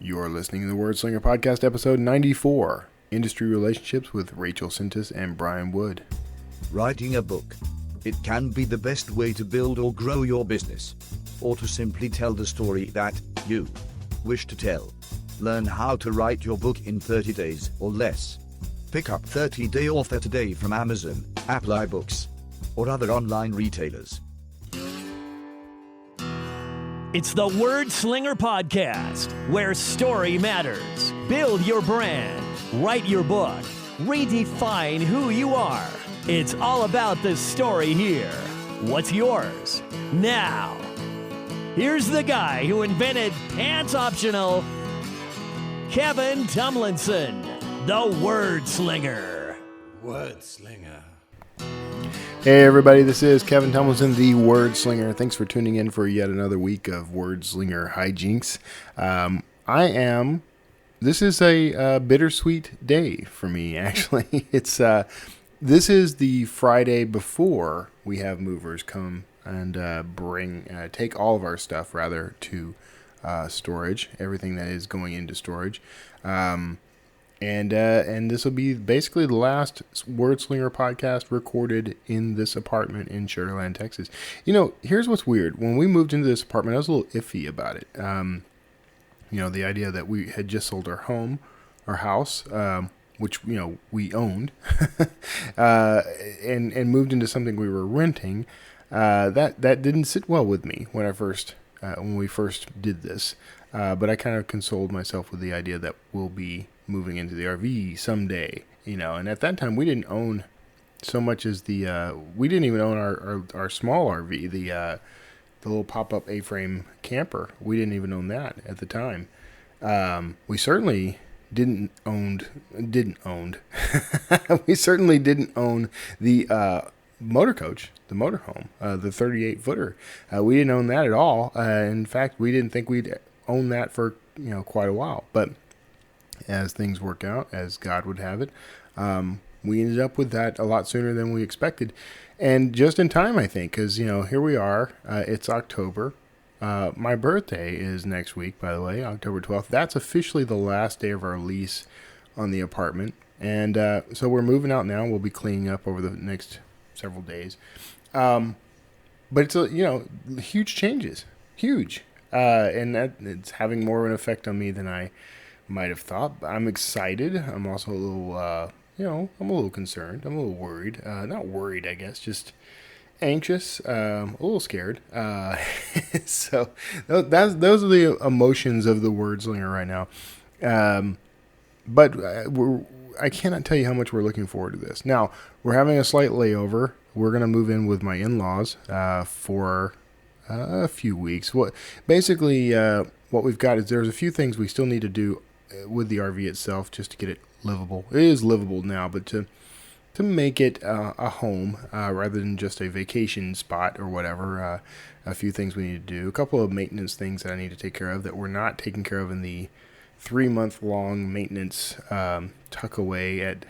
You're listening to the Word Slinger Podcast, episode 94, Industry Relationships with Rachel Sintis and Brian Wood. Writing a book. It can be the best way to build or grow your business, or to simply tell the story that you wish to tell. Learn how to write your book in 30 days or less. Pick up 30-day offer today from Amazon, Apple iBooks, or other online retailers. It's the Word Slinger Podcast, where story matters. Build your brand, write your book, redefine who you are. It's all about the story here. What's yours? Now, here's the guy who invented pants optional, Kevin Tomlinson, the Word Slinger. Word Slinger. Hey everybody, this is Kevin Tomlinson, the Word Slinger. Thanks for tuning in for yet another week of Word Slinger hijinks. This is a bittersweet day for me, actually. This is the Friday before we have movers come and take all of our stuff, to storage, everything that is going into storage. And this will be basically the last Word Slinger podcast recorded in this apartment in Sugar Land, Texas. You know, here's what's weird. When we moved into this apartment, I was a little iffy about it. The idea that we had just sold our house, which, we owned, and moved into something we were renting. That didn't sit well with me when we first did this. But I kind of consoled myself with the idea that we'll be moving into the RV someday, and at that time we didn't own so much as we didn't even own our small RV, the little pop-up A-frame camper. We didn't even own that at the time. We certainly didn't own we certainly didn't own the motor coach, the motorhome, the 38-footer. We didn't own that at all. In fact, we didn't think we'd own that for quite a while, but as things work out, as God would have it, we ended up with that a lot sooner than we expected, and just in time, I think, because here we are. It's October. My birthday is next week, by the way, October 12th. That's officially the last day of our lease on the apartment, and so we're moving out now. We'll be cleaning up over the next several days, but it's huge changes, huge. And that it's having more of an effect on me than I might have thought. I'm excited. I'm also a little, I'm a little concerned. I'm a little worried. Not worried, I guess, just anxious, a little scared. So those are the emotions of the Word Slinger right now. But I cannot tell you how much we're looking forward to this. Now, we're having a slight layover. We're going to move in with my in-laws for a few weeks. What we've got is there's a few things we still need to do with the RV itself just to get it livable. It is livable now, but to make it a home rather than just a vacation spot or whatever, a few things we need to do. A couple of maintenance things that I need to take care of that we're not taking care of in the 3-month-long maintenance tuck away at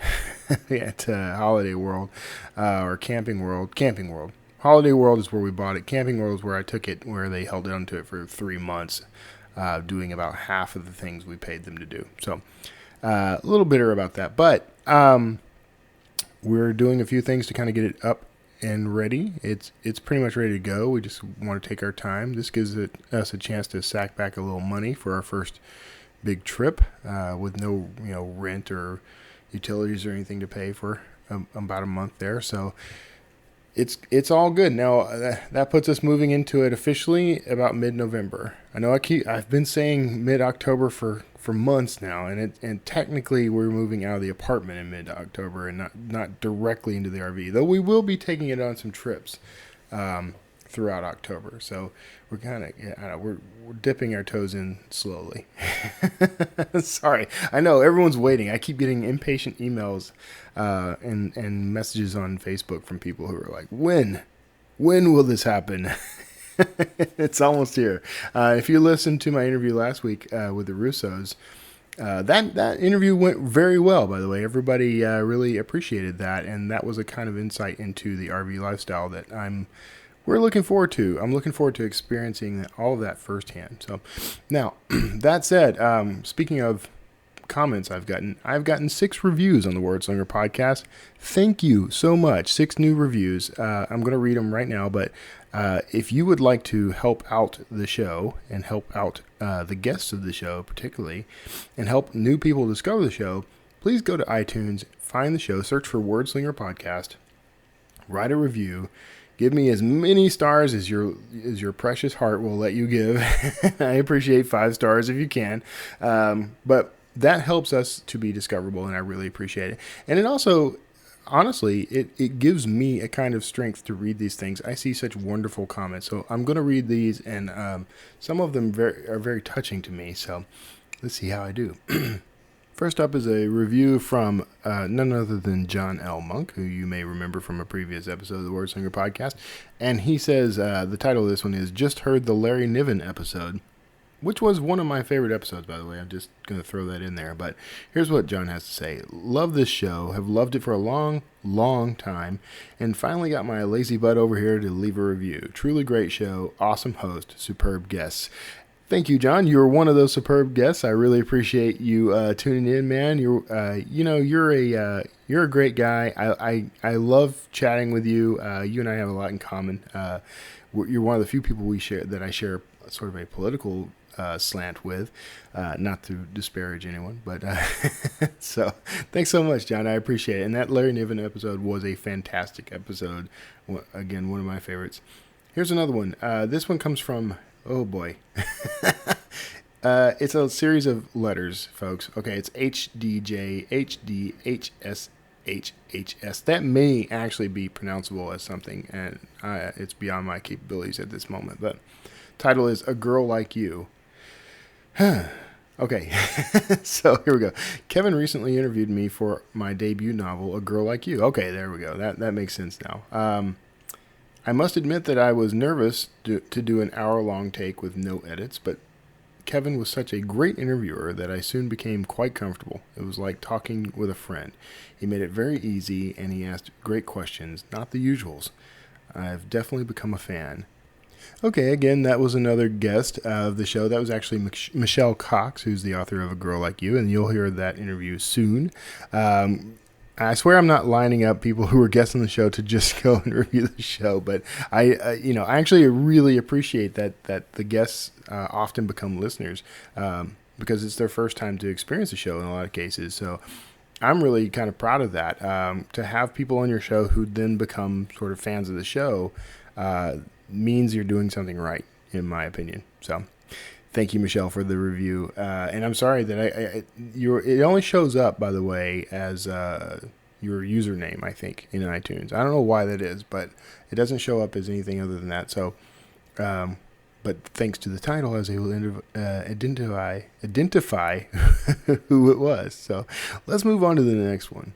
Holiday World or Camping World. Holiday World is where we bought it. Camping World is where I took it, where they held onto it for 3 months, doing about half of the things we paid them to do. So a little bitter about that. But we're doing a few things to kind of get it up and ready. It's pretty much ready to go. We just want to take our time. This gives us a chance to sack back a little money for our first big trip with no rent or utilities or anything to pay for about a month there. So it's all good. Now, that puts us moving into it officially about mid-November. I know I've been saying mid-October for months now, and technically we're moving out of the apartment in mid-October and not directly into the RV, though we will be taking it on some trips throughout October. So we're kind of we're dipping our toes in slowly. Sorry, I know everyone's waiting. I keep getting impatient emails and messages on Facebook from people who are like, when will this happen? It's almost here. If you listened to my interview last week with the Russos, that interview went very well, by the way. Everybody really appreciated that, and that was a kind of insight into the RV lifestyle that I'm I'm looking forward to experiencing all of that firsthand. So now, that said, speaking of comments I've gotten 6 reviews on the Wordslinger podcast. Thank you so much. 6 new reviews. I'm going to read them right now, but if you would like to help out the show and help out the guests of the show particularly, and help new people discover the show, please go to iTunes, find the show, search for Wordslinger podcast, write a review. Give me as many stars as your precious heart will let you give. I appreciate 5 stars if you can. But that helps us to be discoverable, and I really appreciate it. And it also, honestly, it gives me a kind of strength to read these things. I see such wonderful comments. So I'm going to read these, and some of them are very touching to me. So let's see how I do. First up is a review from none other than John L. Monk, who you may remember from a previous episode of the Wordslinger podcast. And he says the title of this one is Just Heard the Larry Niven episode, which was one of my favorite episodes, by the way. I'm just going to throw that in there. But here's what John has to say. Love this show. Have loved it for a long, long time. And finally got my lazy butt over here to leave a review. Truly great show. Awesome host. Superb guests. Thank you, John. You're one of those superb guests. I really appreciate you tuning in, man. You're a great guy. I love chatting with you. You and I have a lot in common. You're one of the few people I share sort of a political slant with, not to disparage anyone, but so thanks so much, John. I appreciate it. And that Larry Niven episode was a fantastic episode. Again, one of my favorites. Here's another one. This one comes from. Oh boy. It's a series of letters, folks. Okay, it's HDJ, HD, HS, HHS. That may actually be pronounceable as something, and it's beyond my capabilities at this moment. But title is A Girl Like You. Okay, so here we go. Kevin recently interviewed me for my debut novel, A Girl Like You. Okay, there we go. That makes sense now. I must admit that I was nervous to do an hour-long take with no edits, but Kevin was such a great interviewer that I soon became quite comfortable. It was like talking with a friend. He made it very easy, and he asked great questions, not the usuals. I've definitely become a fan. Okay, again, that was another guest of the show. That was actually Michelle Cox, who's the author of A Girl Like You, and you'll hear that interview soon. I swear I'm not lining up people who are guests on the show to just go and review the show, but I actually really appreciate that the guests often become listeners because it's their first time to experience the show in a lot of cases. So I'm really kind of proud of that. To have people on your show who then become sort of fans of the show means you're doing something right, in my opinion. So. Thank you, Michelle, for the review. And I'm sorry that it only shows up, by the way, as your username, I think, in iTunes. I don't know why that is, but it doesn't show up as anything other than that. So, but thanks to the title, I was able to identify who it was. So let's move on to the next one.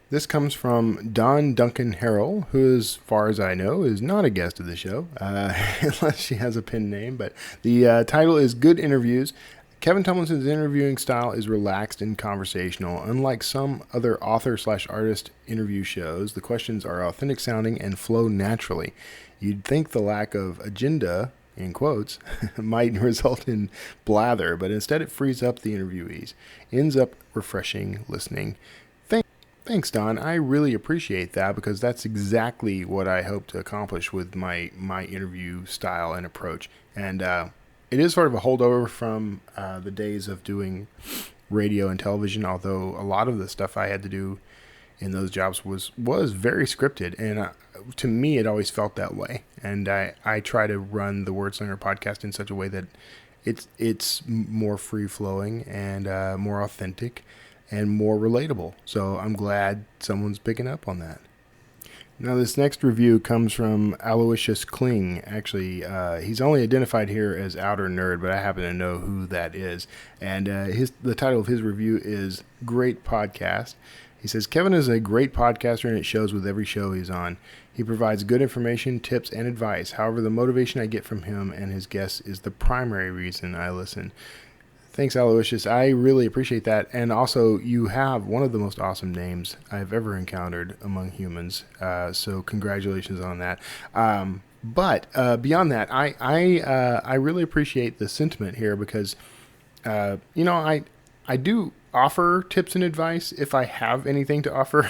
This comes from Dawn Duncan Harrell, who, as far as I know, is not a guest of the show, unless she has a pen name. But the title is Good Interviews. Kevin Tomlinson's interviewing style is relaxed and conversational. Unlike some other author/artist interview shows, the questions are authentic sounding and flow naturally. You'd think the lack of agenda, in quotes, might result in blather, but instead it frees up the interviewees. Ends up refreshing listening. Thanks, Don. I really appreciate that because that's exactly what I hope to accomplish with my interview style and approach. And it is sort of a holdover from the days of doing radio and television, although a lot of the stuff I had to do in those jobs was very scripted. And to me, it always felt that way. And I try to run the Wordslinger podcast in such a way that it's more free-flowing and more authentic and more relatable. So I'm glad someone's picking up on that. Now, this next review comes from Aloysius Kling. Actually, he's only identified here as Outer Nerd, but I happen to know who that is. And the title of his review is Great Podcast. He says, Kevin is a great podcaster, and it shows with every show he's on. He provides good information, tips, and advice. However, the motivation I get from him and his guests is the primary reason I listen. Thanks, Aloysius. I really appreciate that. And also, you have one of the most awesome names I've ever encountered among humans. So congratulations on that. But beyond that, I really appreciate the sentiment here because I do offer tips and advice if I have anything to offer.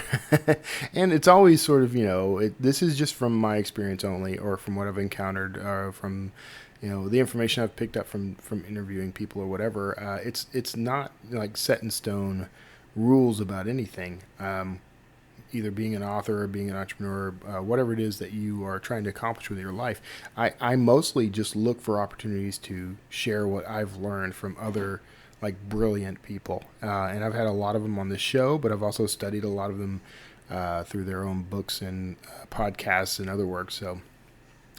And it's always sort of, this is just from my experience only, or from what I've encountered, or from, the information I've picked up from interviewing people or whatever. It's not like set in stone rules about anything. Either being an author or being an entrepreneur, whatever it is that you are trying to accomplish with your life. I mostly just look for opportunities to share what I've learned from other brilliant people. And I've had a lot of them on this show, but I've also studied a lot of them through their own books and podcasts and other work. So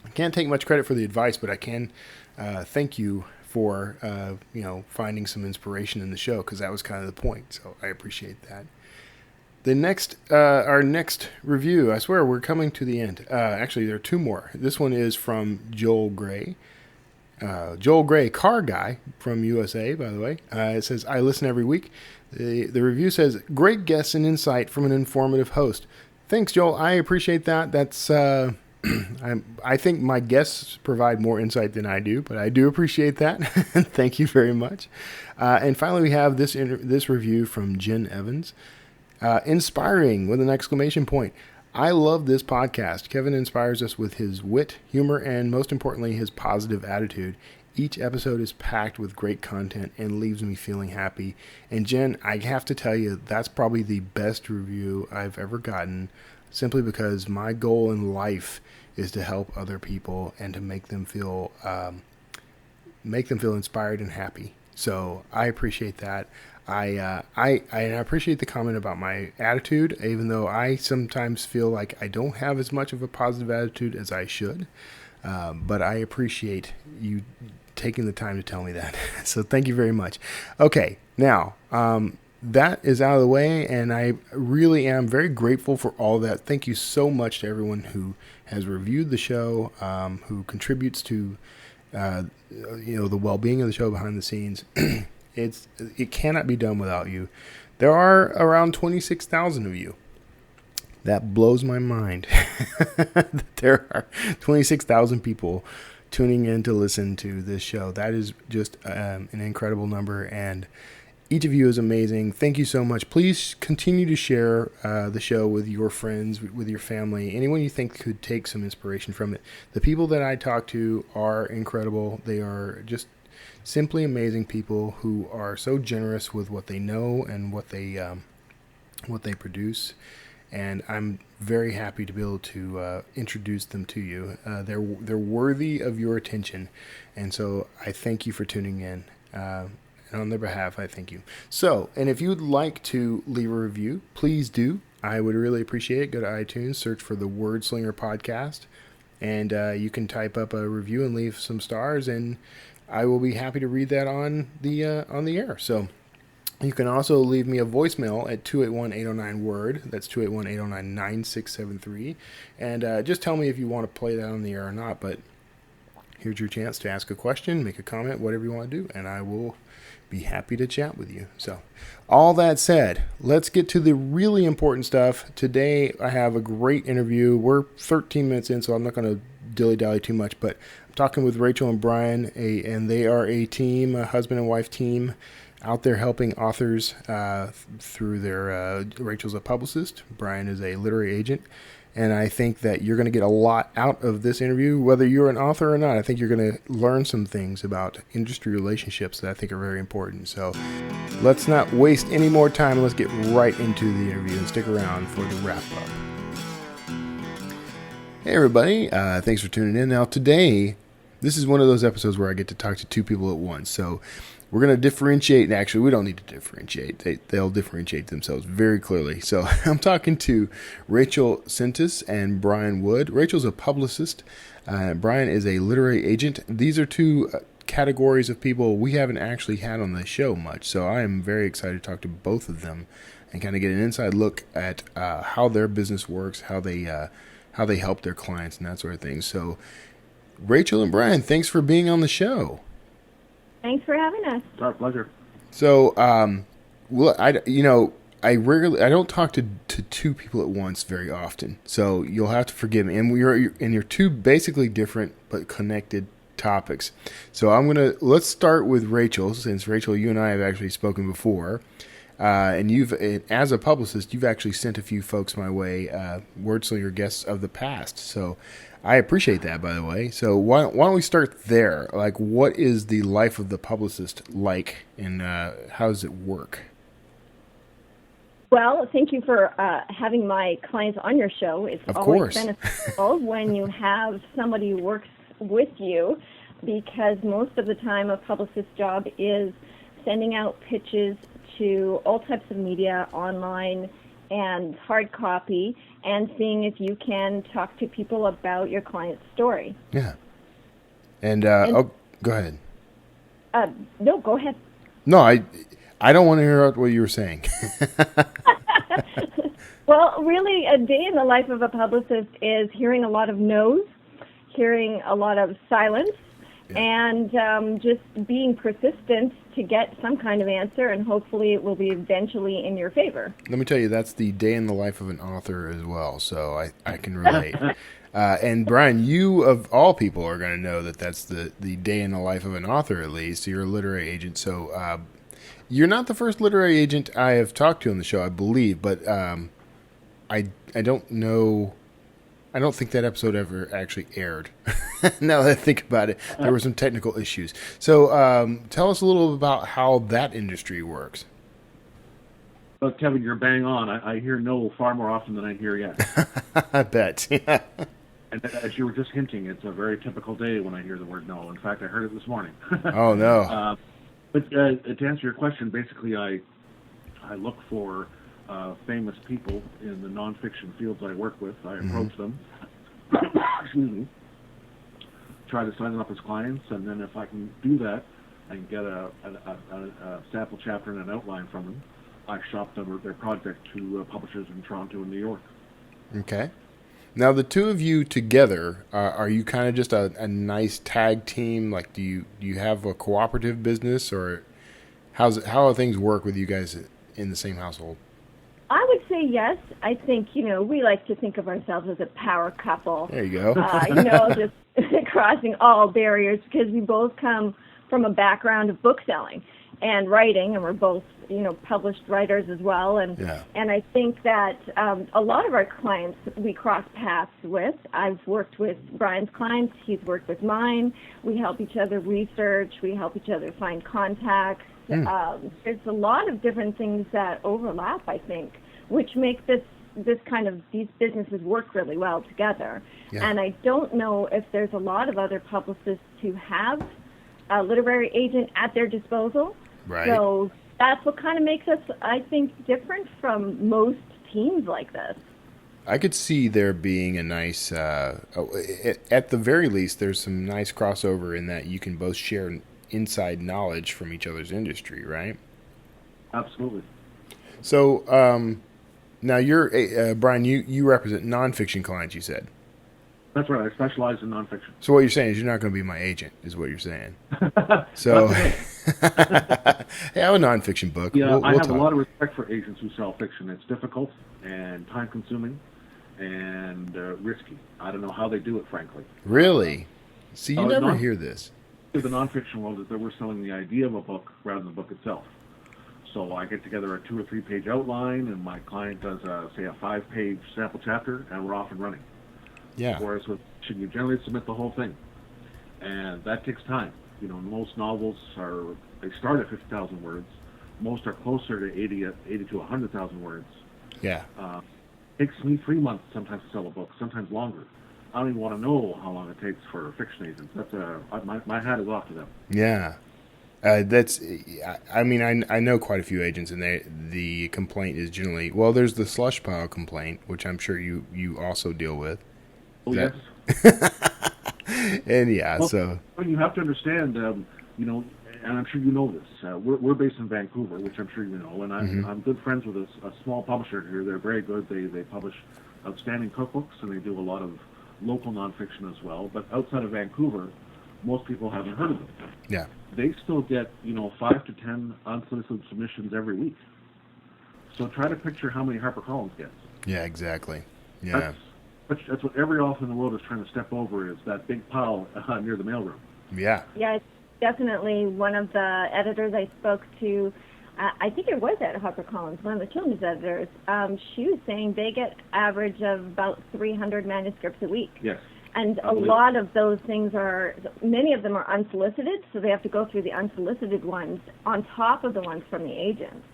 I can't take much credit for the advice, but I can thank you for, finding some inspiration in the show, because that was kind of the point. So I appreciate that. Our next review, I swear we're coming to the end. Actually, there are two more. This one is from Joel Gray. Joel Gray, car guy from USA, by the way. It says, I listen every week. The review says, great guests and insight from an informative host. Thanks, Joel. I appreciate that. That's, I think my guests provide more insight than I do, but I do appreciate that. Thank you very much. And finally, we have this review from Jen Evans. Inspiring with an exclamation point. I love this podcast. Kevin inspires us with his wit, humor, and most importantly, his positive attitude. Each episode is packed with great content and leaves me feeling happy. And Jen, I have to tell you, that's probably the best review I've ever gotten, simply because my goal in life is to help other people and to make them feel inspired and happy. So I appreciate that. I appreciate the comment about my attitude, even though I sometimes feel like I don't have as much of a positive attitude as I should. But I appreciate you taking the time to tell me that. So thank you very much. Okay, now that is out of the way, and I really am very grateful for all that. Thank you so much to everyone who has reviewed the show, who contributes to the well-being of the show behind the scenes. It cannot be done without you. There are around 26,000 of you. That blows my mind. There are 26,000 people tuning in to listen to this show. That is just an incredible number, and each of you is amazing. Thank you so much. Please continue to share the show with your friends, with your family, anyone you think could take some inspiration from it. The people that I talk to are incredible. They are just simply amazing people who are so generous with what they know and what they produce. And I'm very happy to be able to introduce them to you. They're worthy of your attention, and so I thank you for tuning in. And on their behalf, I thank you. So, and if you would like to leave a review, please do. I would really appreciate it. Go to iTunes, search for the Word Slinger Podcast, and you can type up a review and leave some stars, and I will be happy to read that on the air. So you can also leave me a voicemail at 281-809-WORD. That's 281-809-9673. And just tell me if you want to play that on the air or not. But here's your chance to ask a question, make a comment, whatever you want to do, and I will be happy to chat with you. So all that said, let's get to the really important stuff. Today I have a great interview. We're 13 minutes in, so I'm not going to dilly-dally too much, but I'm talking with Rachel and Brian, and they are a team, a husband and wife team, out there helping authors through their, Rachel's a publicist, Brian is a literary agent, and I think that you're going to get a lot out of this interview, whether you're an author or not. I think you're going to learn some things about industry relationships that I think are very important. So let's not waste any more time. Let's get right into the interview and stick around for the wrap-up. Hey everybody, thanks for tuning in. Now today, this is one of those episodes where I get to talk to two people at once. So we're going to differentiate. Actually, we don't need to differentiate. They'll differentiate themselves very clearly. So I'm talking to Rachel Sintis and Brian Wood. Rachel's a publicist. Brian is a literary agent. These are two categories of people we haven't actually had on the show much. So I am very excited to talk to both of them and kind of get an inside look at how their business works, how they help their clients and that sort of thing. So Rachel and Brian, thanks for being on the show. Thanks for having us. It's our pleasure. So, I don't talk to two people at once very often, so you'll have to forgive me. And you're two basically different but connected topics. So let's start with Rachel, since Rachel, you and I have actually spoken before, and as a publicist, you've actually sent a few folks my way, Wordslinger guests of the past. So I appreciate that, by the way. So why don't we start there? Like, what is the life of the publicist like, and how does it work? Well, thank you for having my clients on your show. It's always beneficial when you have somebody who works with you, because most of the time a publicist's job is sending out pitches to all types of media, online and hard copy, and seeing if you can talk to people about your client's story. Yeah. And go ahead. No, go ahead. No, I don't want to hear what you were saying. Well, really, a day in the life of a publicist is hearing a lot of no's, hearing a lot of silence, and just being persistent to get some kind of answer, and hopefully it will be eventually in your favor. Let me tell you, that's the day in the life of an author as well, so I can relate. And Brian, you of all people are going to know that that's the day in the life of an author, at least. You're a literary agent, so you're not the first literary agent I have talked to on the show, I believe, but I don't know. I don't think that episode ever actually aired. Now that I think about it, there were some technical issues. So tell us a little about how that industry works. Well, Kevin, you're bang on. I hear no far more often than I hear yes. I bet. Yeah. And as you were just hinting, it's a very typical day when I hear the word no. In fact, I heard it this morning. Oh, no. But to answer your question, basically I look for famous people in the nonfiction fields I work with. I approach them, excuse me, try to sign them up as clients, and then if I can do that and get a sample chapter and an outline from them, I shop them or their project to publishers in Toronto and New York. Okay. Now, the two of you together, are you kind of just a nice tag team? Like, do you have a cooperative business, or how do things work with you guys in the same household? I would say yes. I think, we like to think of ourselves as a power couple. There you go. Just crossing all barriers, because we both come from a background of book selling and writing, and we're both, published writers as well. And I think that a lot of our clients we cross paths with. I've worked with Brian's clients. He's worked with mine. We help each other research. We help each other find contacts. There's a lot of different things that overlap, I think, which make these businesses work really well together. Yeah. And I don't know if there's a lot of other publicists who have a literary agent at their disposal. Right. So that's what kind of makes us, I think, different from most teams like this. I could see there being a nice, at the very least, there's some nice crossover in that you can both share inside knowledge from each other's industry, right? Absolutely. So now you're, Brian, you represent nonfiction clients, you said. That's right. I specialize in nonfiction. So what you're saying is you're not going to be my agent, is what you're saying. So, hey, I have a nonfiction book. Yeah, we'll I have talk. a lot of respect for agents who sell fiction. It's difficult and time-consuming and risky. I don't know how they do it, frankly. Really? See, you never hear this. The nonfiction world is that we're selling the idea of a book rather than the book itself. So I get together a 2 or 3 page outline, and my client does, say, a 5-page sample chapter, and we're off and running. Yeah. Whereas with fiction, you generally submit the whole thing, and that takes time. Most novels they start at 50,000 words. Most are closer to 80 to 100,000 words. Yeah. It takes me 3 months sometimes to sell a book, sometimes longer. I don't even want to know how long it takes for fiction agents. My hat is off to them. Yeah. I know quite a few agents, and the complaint is generally, well, there's the slush pile complaint, which I'm sure you also deal with. Oh, yes. And yeah, well, so you have to understand, and I'm sure you know this. We're based in Vancouver, which I'm sure you know, and I'm good friends with a small publisher here. They're very good. They publish outstanding cookbooks, and they do a lot of local nonfiction as well. But outside of Vancouver, most people haven't heard of them. Yeah. They still get 5 to 10 unsolicited submissions every week. So try to picture how many HarperCollins gets. Yeah, exactly. Yeah. That's what every author in the world is trying to step over, is that big pile near the mailroom. Yeah. Yeah, it's definitely one of the editors I spoke to. I think it was at HarperCollins, one of the children's editors. She was saying they get average of about 300 manuscripts a week. Yes. And a lot of those things many of them are unsolicited, so they have to go through the unsolicited ones on top of the ones from the agents.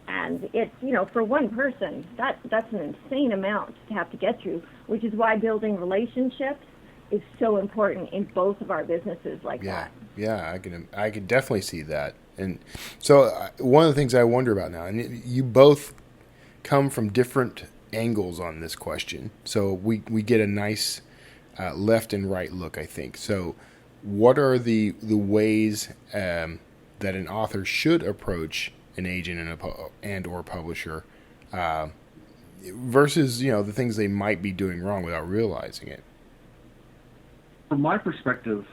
And it's, for one person, that's an insane amount to have to get through, which is why building relationships is so important in both of our businesses like that. Yeah, I can definitely see that. And so one of the things I wonder about now, and you both come from different angles on this question, so we get a nice left and right look, I think. So what are the ways that an author should approach an agent and or publisher versus the things they might be doing wrong without realizing it? From my perspective,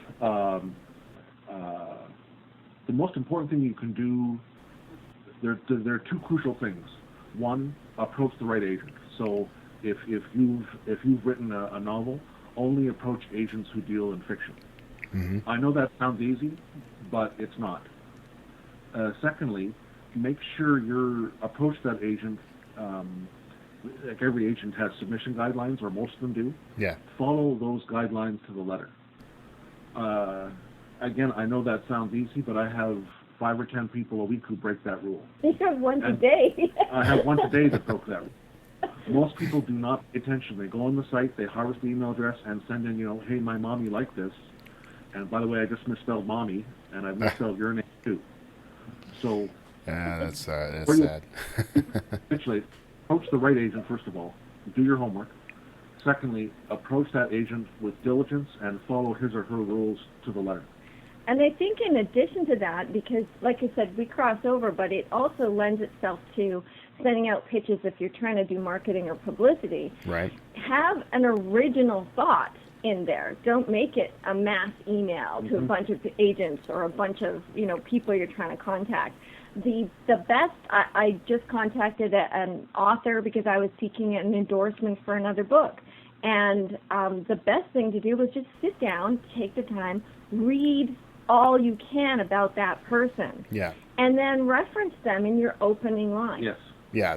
the most important thing you can do, there are two crucial things. One, approach the right agent. So if you've written a novel, only approach agents who deal in fiction. Mm-hmm. I know that sounds easy, but it's not. Secondly, make sure you approach that agent. Like every agent has submission guidelines, or most of them do. Yeah. Follow those guidelines to the letter. Again, I know that sounds easy, but I have 5 or 10 people a week who break that rule. You have one today. I have one today that broke that rule. Most people do not pay attention. They go on the site, they harvest the email address, and send in, hey, my mommy liked this. And by the way, I just misspelled mommy, and I've misspelled your name too. So, that's sad. Actually, approach the right agent, first of all. Do your homework. Secondly, approach that agent with diligence and follow his or her rules to the letter. And I think in addition to that, because like I said, we cross over, but it also lends itself to sending out pitches if you're trying to do marketing or publicity. Right. Have an original thought in there. Don't make it a mass email to a bunch of agents or a bunch of people you're trying to contact. The best, I just contacted an author because I was seeking an endorsement for another book. And the best thing to do was just sit down, take the time, read all you can about that person. Yeah. And then reference them in your opening line. Yes. Yeah.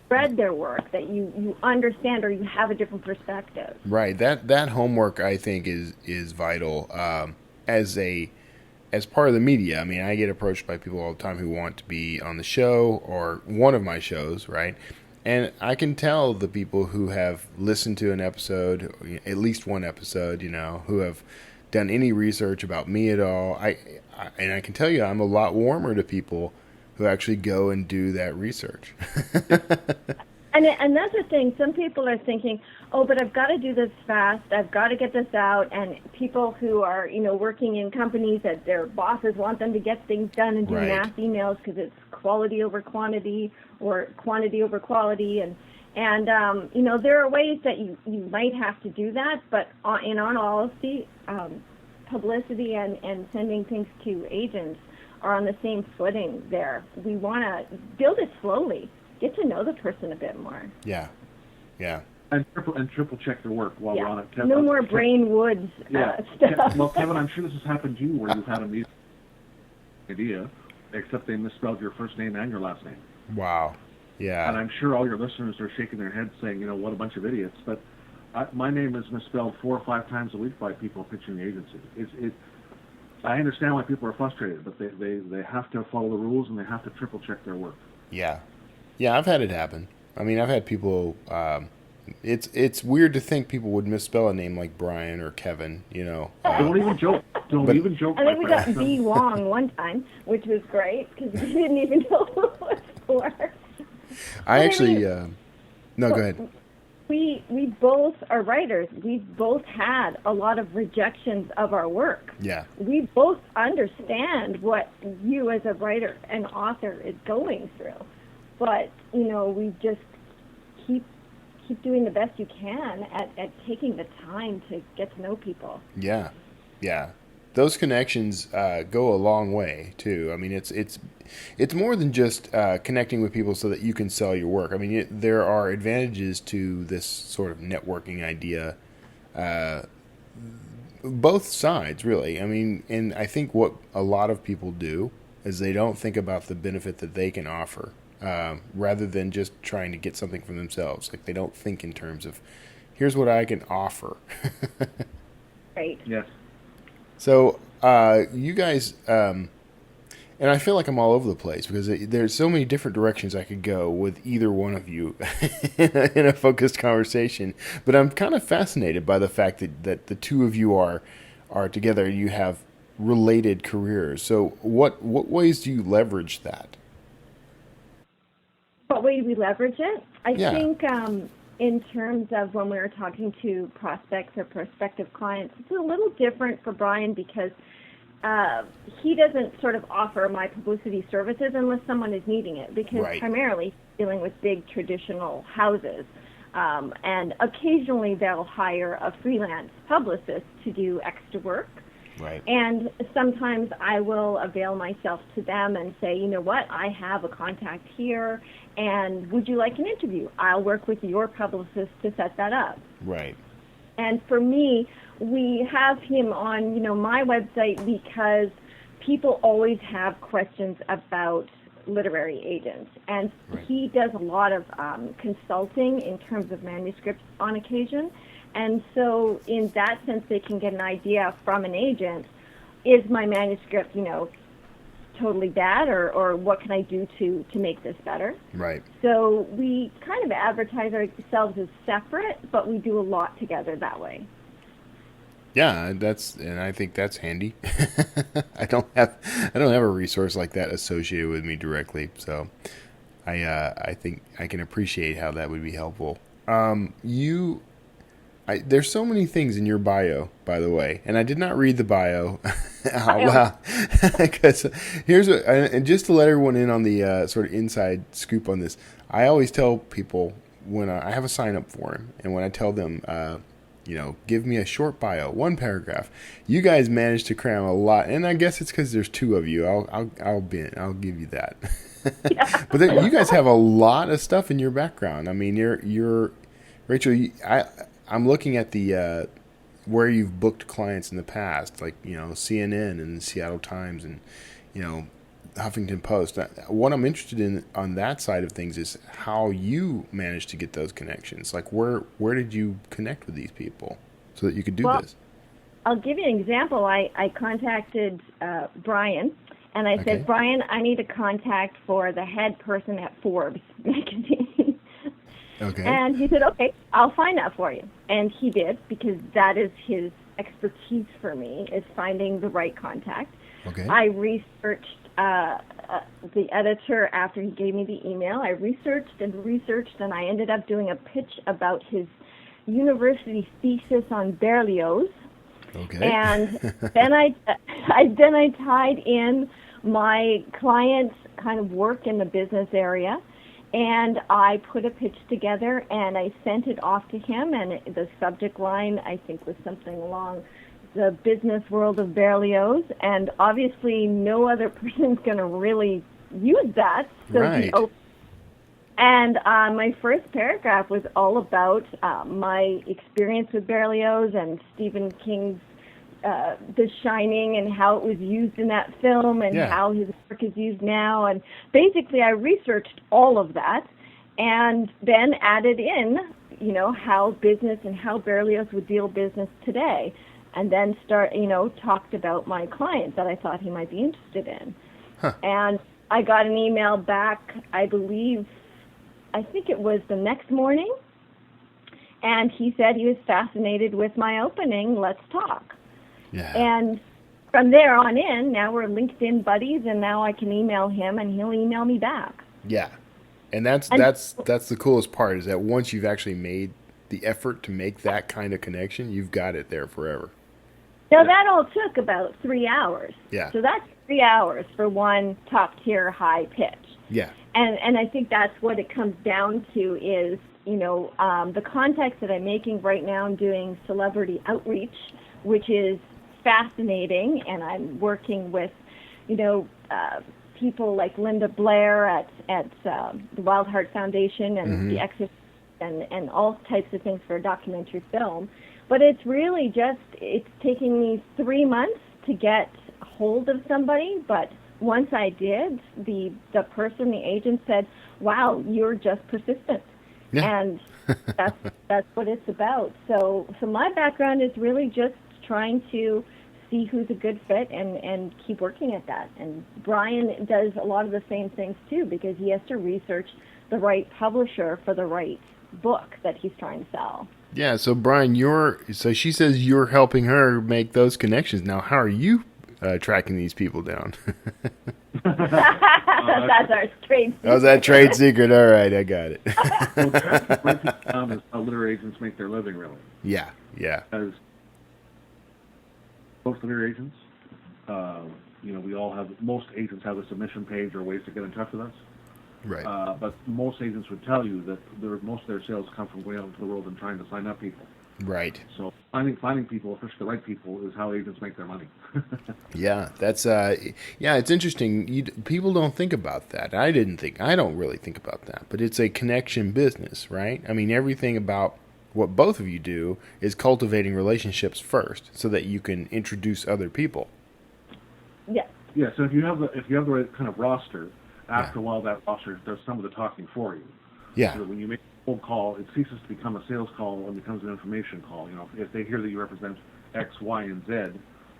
Read their work, that you understand or you have a different perspective. Right. That homework, I think, is vital as part of the media. I mean, I get approached by people all the time who want to be on the show or one of my shows, right? And I can tell the people who have listened to an episode, at least one episode, who have done any research about me at all. I can tell you I'm a lot warmer to people who actually go and do that research. And that's the thing. Some people are thinking, but I've got to do this fast. I've got to get this out. And people who are, working in companies that their bosses want them to get things done and do mass emails because it's quality over quantity or quantity over quality. And there are ways that you might have to do that. But in all honesty, publicity and sending things to agents are on the same footing there. We want to build it slowly. Get to know the person a bit more. Yeah. And triple check their work while we're on it. Kevin, no more Brain Woods stuff. Well, Kevin, I'm sure this has happened to you where you've had a meeting idea, except they misspelled your first name and your last name. Wow. Yeah. And I'm sure all your listeners are shaking their heads saying, what a bunch of idiots. But my name is misspelled 4 or 5 times a week by people pitching the agency. I understand why people are frustrated, but they have to follow the rules and they have to triple check their work. Yeah. Yeah, I've had it happen. I mean, I've had people. It's weird to think people would misspell a name like Brian or Kevin. Don't even joke. Even joke. I think we got B. Wong one time, which was great because we didn't even know who it was for. I actually. No, go ahead. We both are writers. We've both had a lot of rejections of our work. Yeah. We both understand what you as a writer and author is going through. But, we just keep doing the best you can at taking the time to get to know people. Yeah. those connections go a long way too. I mean, it's more than just connecting with people so that you can sell your work. I mean, there are advantages to this sort of networking idea, both sides really. I mean, and I think what a lot of people do is they don't think about the benefit that they can offer, rather than just trying to get something from themselves. Like they don't think in terms of, here's what I can offer. Right. Yes. So you guys, and I feel like I'm all over the place because there's so many different directions I could go with either one of you in a focused conversation. But I'm kind of fascinated by the fact that the two of you are together. You have related careers. So what ways do you leverage that? What way do we leverage it? I Yeah. think in terms of when we were talking to prospects or prospective clients, it's a little different for Brian because he doesn't sort of offer my publicity services unless someone is needing it, because Right. primarily he's dealing with big traditional houses. And occasionally they'll hire a freelance publicist to do extra work. Right. And sometimes I will avail myself to them and say, you know what, I have a contact here, and would you like an interview? I'll work with your publicist to set that up. Right. And for me, we have him on, my website because people always have questions about literary agents. And Right. he does a lot of consulting in terms of manuscripts on occasion. And so in that sense, they can get an idea from an agent, is my manuscript, totally bad, or what can I do to make this better? Right. So we kind of advertise ourselves as separate, but we do a lot together that way. Yeah, and I think that's handy. I don't have a resource like that associated with me directly, so I think I can appreciate how that would be helpful. There's so many things in your bio, by the way, and I did not read the bio out loud. Because and just to let everyone in on the sort of inside scoop on this, I always tell people when I have a sign up form, and when I tell them, give me a short bio, 1 paragraph. You guys managed to cram a lot, and I guess it's because there's 2 of you. I'll give you that. Yeah. But you guys have a lot of stuff in your background. I mean, you're Rachel. I'm looking at the where you've booked clients in the past, like CNN and Seattle Times and Huffington Post. What I'm interested in on that side of things is how you managed to get those connections. Like where did you connect with these people so that you could do this? I'll give you an example. I contacted Brian, and I said, Brian, I need a contact for the head person at Forbes magazine. Okay. And he said, okay, I'll find that for you. And he did, because that is his expertise for me, is finding the right contact. Okay. I researched the editor after he gave me the email. I researched, and I ended up doing a pitch about his university thesis on Berlioz. Okay. And then I tied in my client's kind of work in the business area, and I put a pitch together and I sent it off to him, and the subject line I think was something along the business world of Berlioz, and obviously no other person's going to really use that. So right. And my first paragraph was all about my experience with Berlioz and Stephen King's The Shining, and how it was used in that film, and how his work is used now. And basically I researched all of that and then added in, how business and how Berlioz would deal business today. And then talked about my client that I thought he might be interested in. Huh. And I got an email back, I think it was the next morning, and he said he was fascinated with my opening, let's talk. Yeah. And from there on in, now we're LinkedIn buddies, and now I can email him and he'll email me back. Yeah. And that's the coolest part, is that once you've actually made the effort to make that kind of connection, you've got it there forever. Now that all took about 3 hours. Yeah. So that's 3 hours for one top-tier high pitch. Yeah. And I think that's what it comes down to is, the context that I'm making right now, I'm doing celebrity outreach, which is fascinating, and I'm working with, people like Linda Blair at the Wild Heart Foundation and the Exorcist and all types of things for a documentary film. But it's really it's taking me 3 months to get hold of somebody, but once I did, the agent said, "Wow, you're just persistent." Yeah. And that's what it's about. So my background is really just trying to see who's a good fit and keep working at that. And Brian does a lot of the same things too, because he has to research the right publisher for the right book that he's trying to sell. Yeah, so Brian, so she says you're helping her make those connections. Now, how are you tracking these people down? That's our trade secret. Oh, that trade secret. All right, I got it. Well, tracking people down is how literary agents make their living, really. Yeah. As most literary agents, most agents have a submission page or ways to get in touch with us. Right. But most agents would tell you that most of their sales come from going out into the world and trying to sign up people. Right. So finding people, especially the right people, is how agents make their money. Yeah, that's it's interesting. People don't think about that. I don't really think about that. But it's a connection business, right? I mean, everything about what both of you do is cultivating relationships first, so that you can introduce other people. Yeah. Yeah. So if you have the right kind of roster, after a while that roster does some of the talking for you. Yeah. So when you make a cold call, it ceases to become a sales call and becomes an information call. If they hear that you represent X, Y, and Z,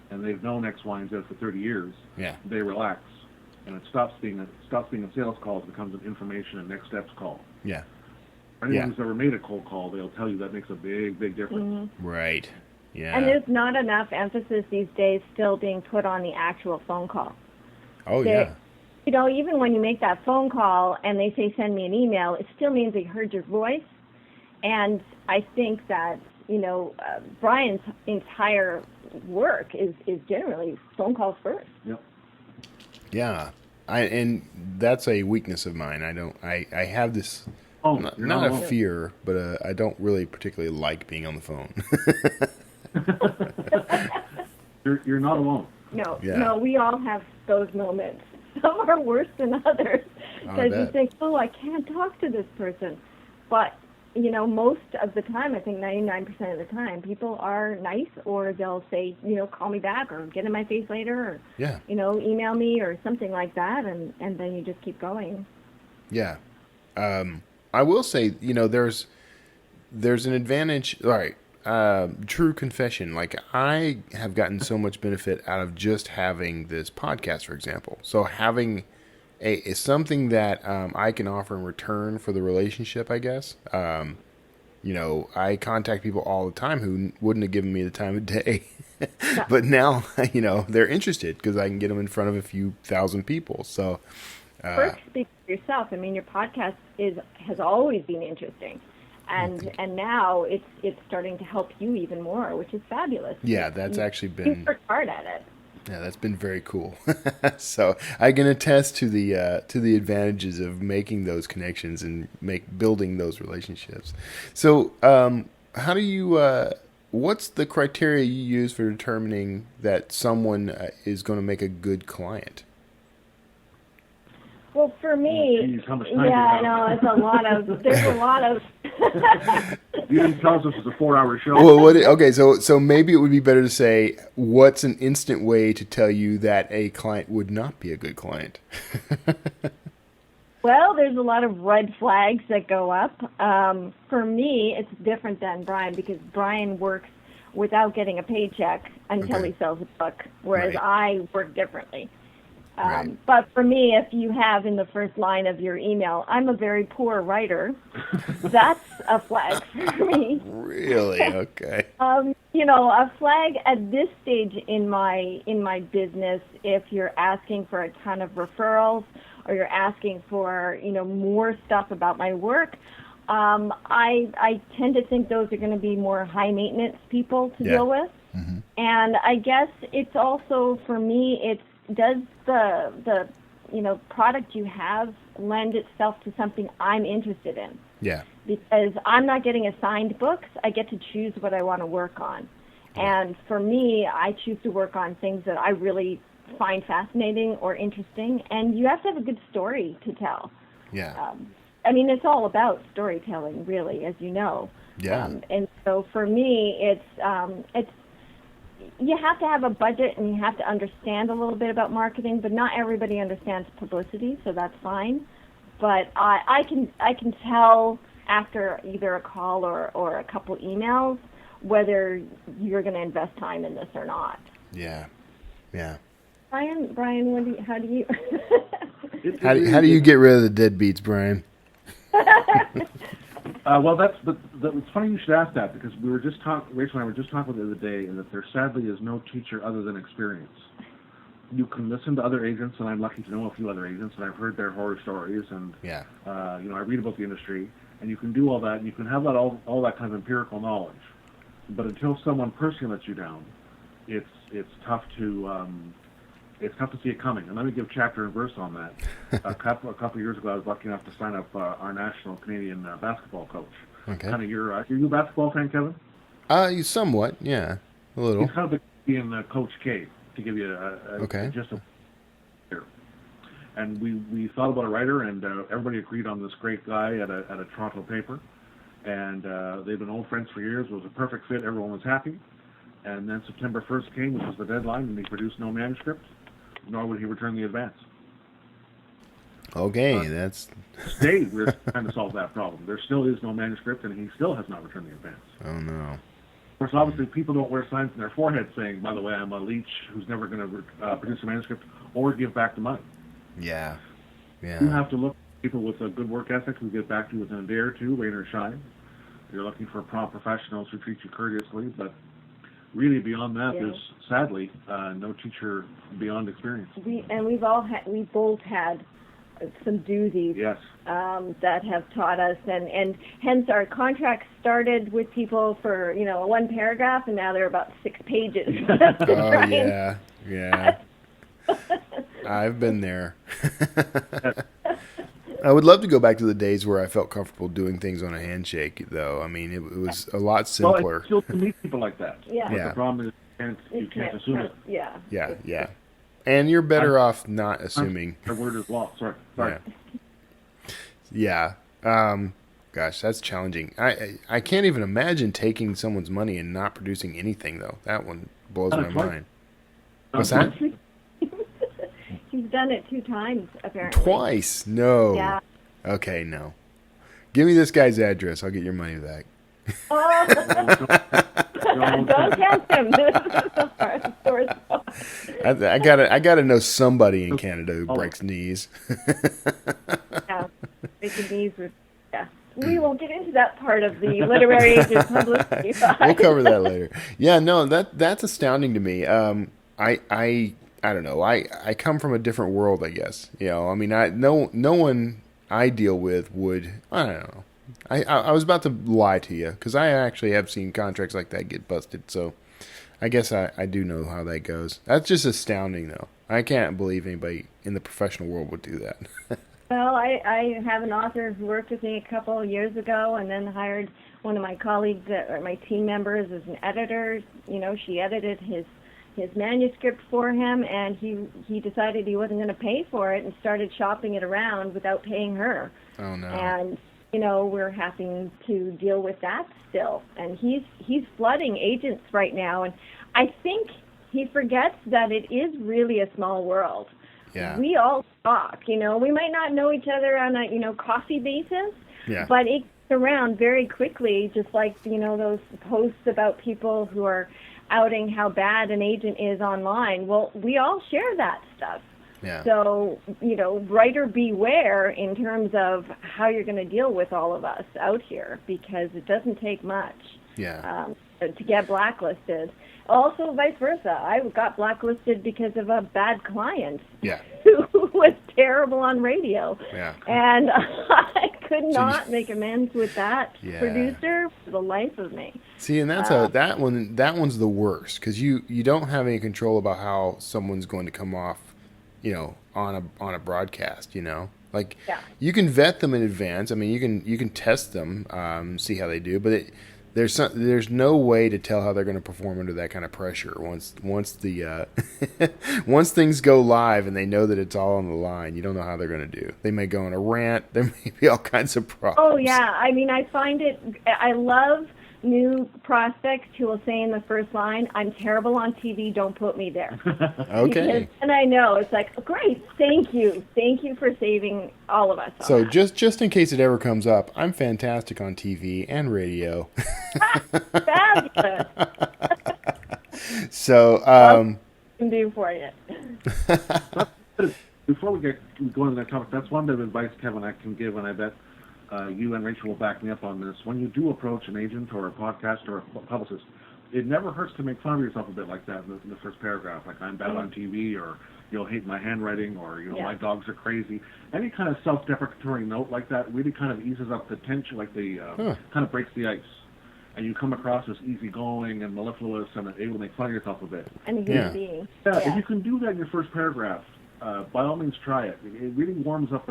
and they've known X, Y, and Z for 30 years, they relax, and it stops being a sales call. It becomes an information and next steps call. Yeah. Anyone who's ever made a cold call, they'll tell you that makes a big, big difference. Mm-hmm. Right. Yeah. And there's not enough emphasis these days still being put on the actual phone call. Oh, yeah. Even when you make that phone call and they say send me an email, it still means they heard your voice. And I think that, Brian's entire work is generally phone calls first. Yep. Yeah. And that's a weakness of mine. I have this, not a fear, but I don't really particularly like being on the phone. You're not alone. No, we all have those moments. Some are worse than others because you think, I can't talk to this person. But, most of the time, I think 99% of the time, people are nice, or they'll say, call me back or get in my face later, or, email me or something like that, and then you just keep going. Yeah. I will say, there's an advantage. All right. True confession. Like, I have gotten so much benefit out of just having this podcast, for example. So having something that I can offer in return for the relationship, I guess. I contact people all the time who wouldn't have given me the time of day. But now, they're interested because I can get them in front of a few thousand people. So first, speak for yourself. I mean, your podcast has always been interesting. And now it's starting to help you even more, which is fabulous. Yeah, that's actually been... You worked hard at it. Yeah, that's been very cool. So I can attest to the advantages of making those connections and building those relationships. So how do you... what's the criteria you use for determining that someone is going to make a good client? Well, for me, I know there's a lot of. You didn't tell us this was a 4-hour show. Well, so maybe it would be better to say, what's an instant way to tell you that a client would not be a good client? Well, there's a lot of red flags that go up. For me, it's different than Brian, because Brian works without getting a paycheck until he sells a book, whereas I work differently. But for me, if you have in the first line of your email, I'm a very poor writer, that's a flag for me. Really? Okay. A flag at this stage in my business, if you're asking for a ton of referrals or you're asking for, more stuff about my work, I tend to think those are going to be more high maintenance people to deal with. Mm-hmm. And I guess it's also, for me, does the product you have lend itself to something I'm interested in? Yeah. Because I'm not getting assigned books. I get to choose what I want to work on. And for me, I choose to work on things that I really find fascinating or interesting, and you have to have a good story to tell. Yeah. I mean, it's all about storytelling, really, as you know. Yeah. And so for me, it's you have to have a budget and you have to understand a little bit about marketing, but not everybody understands publicity, so that's fine. But I can tell after either a call or a couple emails whether you're going to invest time in this or not. Yeah. Yeah. Brian, how do you? How do you get rid of the deadbeats, Brian? Well, it's funny you should ask that, because we were just Rachel and I were just talking the other day, and that there sadly is no teacher other than experience. You can listen to other agents, and I'm lucky to know a few other agents, and I've heard their horror stories, and I read about the industry, and you can do all that, and you can have that all that kind of empirical knowledge. But until someone personally lets you down, it's tough to see it coming. And let me give chapter and verse on that. a couple of years ago, I was lucky enough to sign up our national Canadian basketball coach. Okay. Kind of are you a basketball fan, Kevin? Somewhat, yeah, a little. He's kind of the Canadian Coach K, to give you just a here. And we thought about a writer, and everybody agreed on this great guy at a Toronto paper. And they've been old friends for years. It was a perfect fit. Everyone was happy. And then September 1st came, which was the deadline, and he produced no manuscript, nor would he return the advance. Okay, that's... Today, we're trying to solve that problem. There still is no manuscript, and he still has not returned the advance. Oh, no. Of course, obviously, people don't wear signs in their forehead saying, by the way, I'm a leech who's never going to produce a manuscript or give back the money. Yeah. You have to look at people with a good work ethic who get back to you within a day or two, rain or shine. You're looking for prompt professionals who treat you courteously, but really beyond that, there's sadly no teacher beyond experience. We both had some doozies that have taught us, and hence our contracts started with people for one paragraph, and now they're about 6 pages. Oh yeah. I've been there. I would love to go back to the days where I felt comfortable doing things on a handshake, though. I mean, it was a lot simpler. Well, it's still to meet people like that. Yeah. But the problem is you can't assume it. Yeah. And you're better off not assuming. Our word is law. Sorry. Yeah. Gosh, that's challenging. I can't even imagine taking someone's money and not producing anything, though. That one blows my mind. What's that? He's done it 2 times, apparently. Twice? No. Yeah. Okay, no. Give me this guy's address. I'll get your money back. Oh. Don't test him. This is the hard source. I gotta know somebody in Canada who breaks knees. Yeah, breaking knees. We won't get into that part of the literary agent publicity side. We'll cover that later. Yeah, no, that's astounding to me. I don't know. I come from a different world, I guess. I mean, no one I deal with would. I don't know. I was about to lie to you, because I actually have seen contracts like that get busted. So I guess I do know how that goes. That's just astounding, though. I can't believe anybody in the professional world would do that. Well, I have an author who worked with me a couple of years ago, and then hired one of my colleagues, or my team members, as an editor. She edited his manuscript for him, and he decided he wasn't going to pay for it, and started shopping it around without paying her. Oh no! And we're having to deal with that still, and he's flooding agents right now, and I think he forgets that it is really a small world. Yeah. We all talk, we might not know each other on a coffee basis, but it gets around very quickly, just like those posts about people who are outing how bad an agent is online. Well, we all share that stuff. Yeah. So, writer beware in terms of how you're going to deal with all of us out here, because it doesn't take much to get blacklisted. Also, vice versa. I got blacklisted because of a bad client who was terrible on radio. Yeah. And I could not make amends with that producer for the life of me. See, and that's that one's the worst, because you don't have any control about how someone's going to come off, on a broadcast, You can vet them in advance. I mean, you can test them, see how they do, but there's no way to tell how they're going to perform under that kind of pressure. Once the once things go live and they know that it's all on the line, you don't know how they're going to do. They may go on a rant. There may be all kinds of problems. Oh yeah, I mean, I find it. I love new prospects who will say in the first line, "I'm terrible on TV. Don't put me there." Okay. Because, and I know it's like, oh, great, thank you for saving all of us. So just in case it ever comes up, I'm fantastic on TV and radio. Fabulous. So Can do for you. Before we go into that topic, that's one bit of advice, Kevin, I can give, and I bet you and Rachel will back me up on this. When you do approach an agent or a podcast or a publicist, it never hurts to make fun of yourself a bit like that in the first paragraph, like I'm bad on TV, or you'll hate my handwriting, or my dogs are crazy. Any kind of self-deprecatory note like that really kind of eases up the tension, like kind of breaks the ice. And you come across as easygoing and mellifluous and able to make fun of yourself a bit. And a human being. Yeah, if you can do that in your first paragraph, by all means try it. It really warms up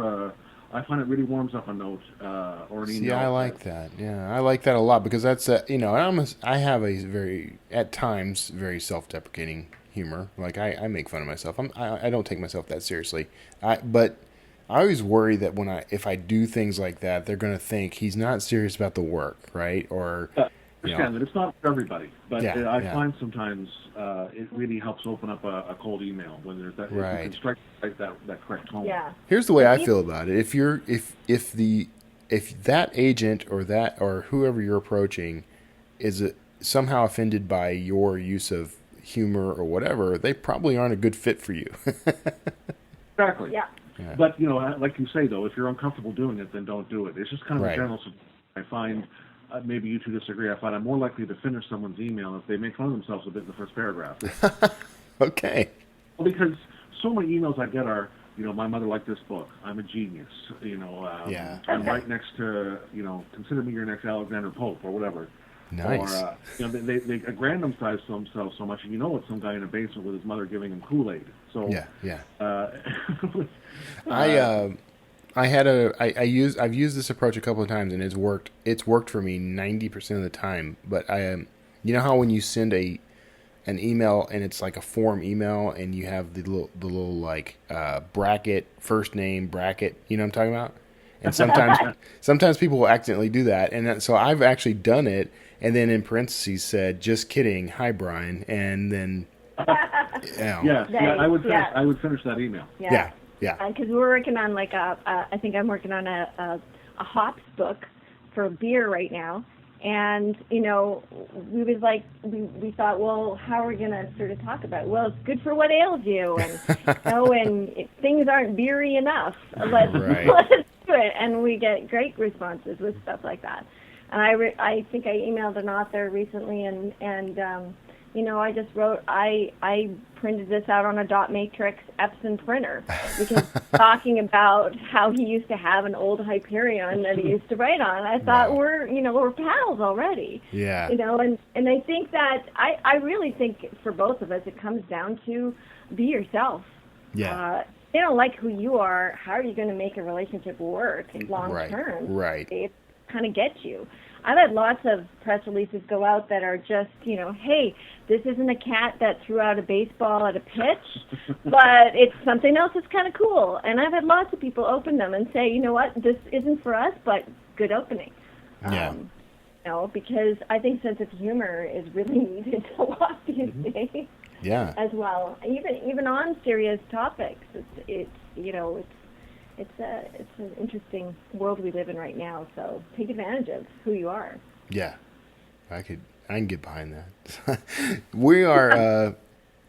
I find it really warms up a note or an email. See, I like that. Yeah, I like that a lot because that's I have a very, at times, very self-deprecating humor. Like I make fun of myself. I don't take myself that seriously. But I always worry that if I do things like that, they're going to think he's not serious about the work, right? Or I understand that it's not for everybody, but I find sometimes it really helps open up a cold email when there's that. Right. If you can strike that correct tone. Yeah. Here's the way I feel about it. If that agent or whoever you're approaching is somehow offended by your use of humor or whatever, they probably aren't a good fit for you. Exactly. Yeah. Yeah. But like you say though, if you're uncomfortable doing it, then don't do it. It's just kind of a general. I find. Maybe you two disagree. I find I'm more likely to finish someone's email if they make fun of themselves a bit in the first paragraph. Okay. Well, because so many emails I get are, my mother liked this book. I'm a genius. I'm right next to, consider me your next Alexander Pope or whatever. Nice. Or, they aggrandized themselves so much, and it's some guy in a basement with his mother giving him Kool-Aid. So yeah. I've used this approach a couple of times and it's worked. It's worked for me 90% of the time. But you know how when you send an email and it's like a form email and you have the little like bracket, first name bracket. You know what I'm talking about? And sometimes people will accidentally do that. And so I've actually done it. And then in parentheses said, "Just kidding. Hi, Brian." And then I would finish that emaemail. Yeah. Because we're working on I think I'm working on a hops book for beer right now, and we thought, well, how are we gonna sort of talk about it? Well, it's good for what ails you, and and things aren't beery enough. Let's do it, and we get great responses with stuff like that. And I think I emailed an author recently, and I just wrote, I printed this out on a dot matrix Epson printer because talking about how he used to have an old Hyperion that he used to write on. I thought we're pals already. Yeah. And I think that I really think for both of us it comes down to be yourself. Yeah. If they don't like who you are, how are you going to make a relationship work long term? Right. It kind of gets you. I've had lots of press releases go out that are just, hey, this isn't a cat that threw out a baseball at a pitch, but it's something else that's kind of cool. And I've had lots of people open them and say, you know what, this isn't for us, but good opening. Yeah. Because I think sense of humor is really needed a lot these days. Yeah. As well, even on serious topics, it's an interesting world we live in right now. So take advantage of who you are. Yeah, I can get behind that. We are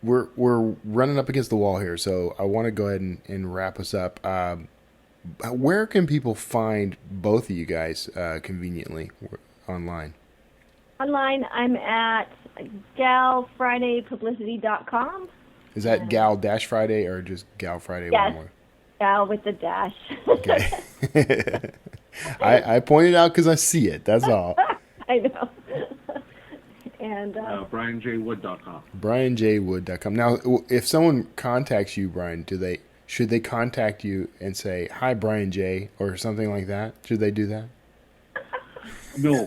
we're running up against the wall here, so I want to go ahead and wrap us up. Where can people find both of you guys conveniently online? Online, I'm at galfridaypublicity.com. Is that gal-friday or just Gal Friday? Yes. One more? Gal with the dash. Okay. I pointed out because I see it. That's all. I know. And BrianJWood.com. BrianJWood.com. Now, if someone contacts you, Brian, should they contact you and say, "Hi, Brian J," or something like that? Should they do that? No.